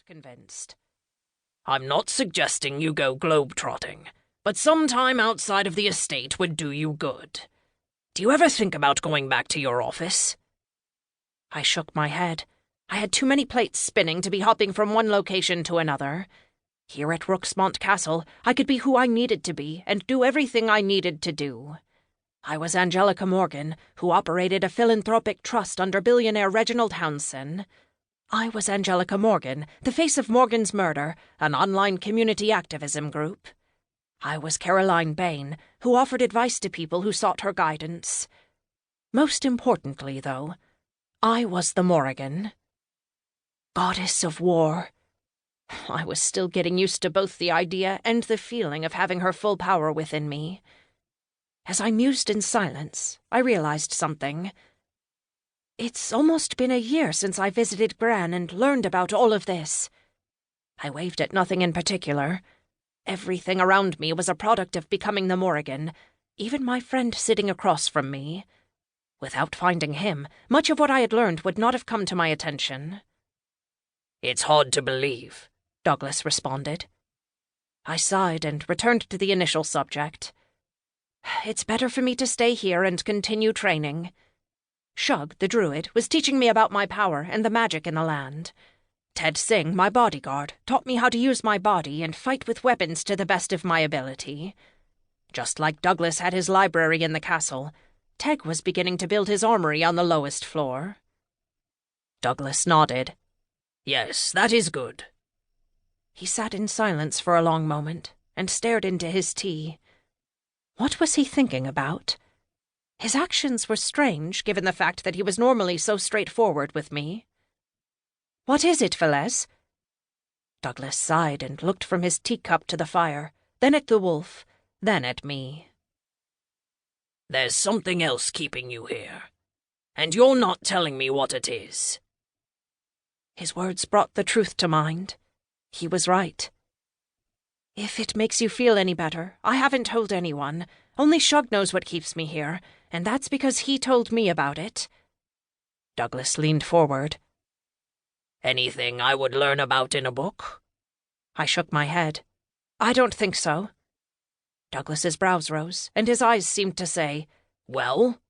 convinced. "I'm not suggesting you go globe-trotting, but some time outside of the estate would do you good. Do you ever think about going back to your office?" I shook my head. I had too many plates spinning to be hopping from one location to another. Here at Rooksmont Castle, I could be who I needed to be and do everything I needed to do. I was Angelica Morgan, who operated a philanthropic trust under billionaire Reginald Hounson. I was Angelica Morgan, the face of Morgan's Murder, an online community activism group. I was Caroline Bain, who offered advice to people who sought her guidance. Most importantly, though, I was the Morrigan. Goddess of War. I was still getting used to both the idea and the feeling of having her full power within me. As I mused in silence, I realized something. It's almost been a year since I visited Gran and learned about all of this. I waved at nothing in particular. Everything around me was a product of becoming the Morrigan, even my friend sitting across from me. Without finding him, much of what I had learned would not have come to my attention. "It's hard to believe," Douglas responded. I sighed and returned to the initial subject. "It's better for me to stay here and continue training. Shug, the druid, was teaching me about my power and the magic in the land. Ted Singh, my bodyguard, taught me how to use my body and fight with weapons to the best of my ability. Just like Douglas had his library in the castle, Teg was beginning to build his armory on the lowest floor." Douglas nodded. "Yes, that is good." He sat in silence for a long moment and stared into his tea. What was he thinking about? His actions were strange, given the fact that he was normally so straightforward with me. "What is it, Velez?" Douglas sighed and looked from his teacup to the fire, then at the wolf, then at me. "There's something else keeping you here, and you're not telling me what it is." His words brought the truth to mind. He was right. "If it makes you feel any better, I haven't told anyone. Only Shug knows what keeps me here, and that's because he told me about it." Douglas leaned forward. "Anything I would learn about in a book?" I shook my head. "I don't think so." Douglas's brows rose, and his eyes seemed to say, "Well?"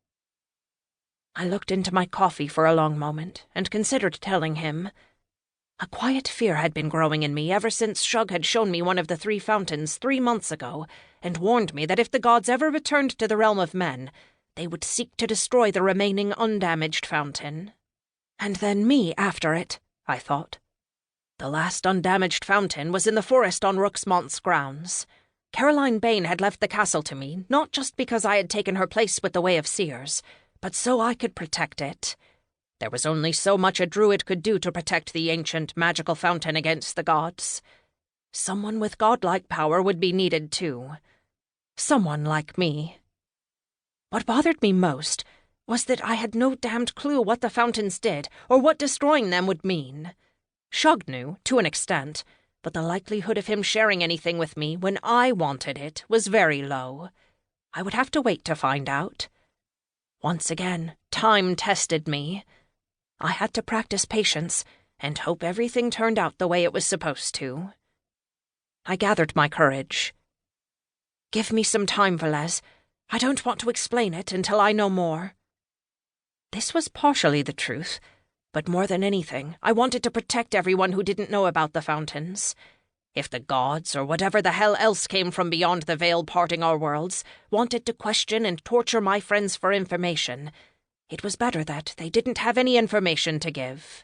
I looked into my coffee for a long moment and considered telling him. A quiet fear had been growing in me ever since Shug had shown me one of the 3 fountains 3 months ago and warned me that if the gods ever returned to the realm of men, they would seek to destroy the remaining undamaged fountain. And then me after it, I thought. The last undamaged fountain was in the forest on Rooksmont's grounds. Caroline Bain had left the castle to me, not just because I had taken her place with the Way of Seers, but so I could protect it. There was only so much a druid could do to protect the ancient magical fountain against the gods. Someone with godlike power would be needed too. Someone like me. What bothered me most was that I had no damned clue what the fountains did or what destroying them would mean. Shug knew, to an extent, but the likelihood of him sharing anything with me when I wanted it was very low. I would have to wait to find out. Once again, time tested me. I had to practice patience and hope everything turned out the way it was supposed to. I gathered my courage. "Give me some time, Velez. I don't want to explain it until I know more." This was partially the truth, but more than anything, I wanted to protect everyone who didn't know about the fountains. If the gods, or whatever the hell else came from beyond the veil parting our worlds, wanted to question and torture my friends for information, it was better that they didn't have any information to give.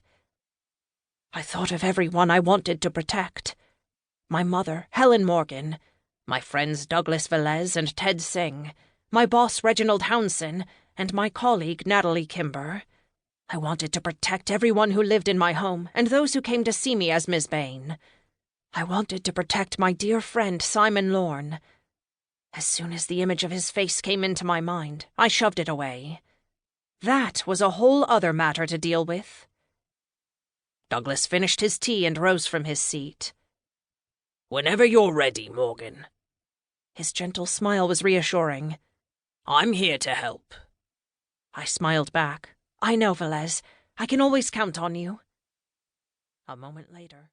I thought of everyone I wanted to protect. My mother, Helen Morgan, my friends Douglas Velez and Ted Singh, my boss Reginald Hounson, and my colleague Natalie Kimber. I wanted to protect everyone who lived in my home and those who came to see me as Miss Bain. I wanted to protect my dear friend Simon Lorne. As soon as the image of his face came into my mind, I shoved it away. That was a whole other matter to deal with. Douglas finished his tea and rose from his seat. "Whenever you're ready, Morgan." His gentle smile was reassuring. "I'm here to help." I smiled back. "I know, Velez. I can always count on you." A moment later,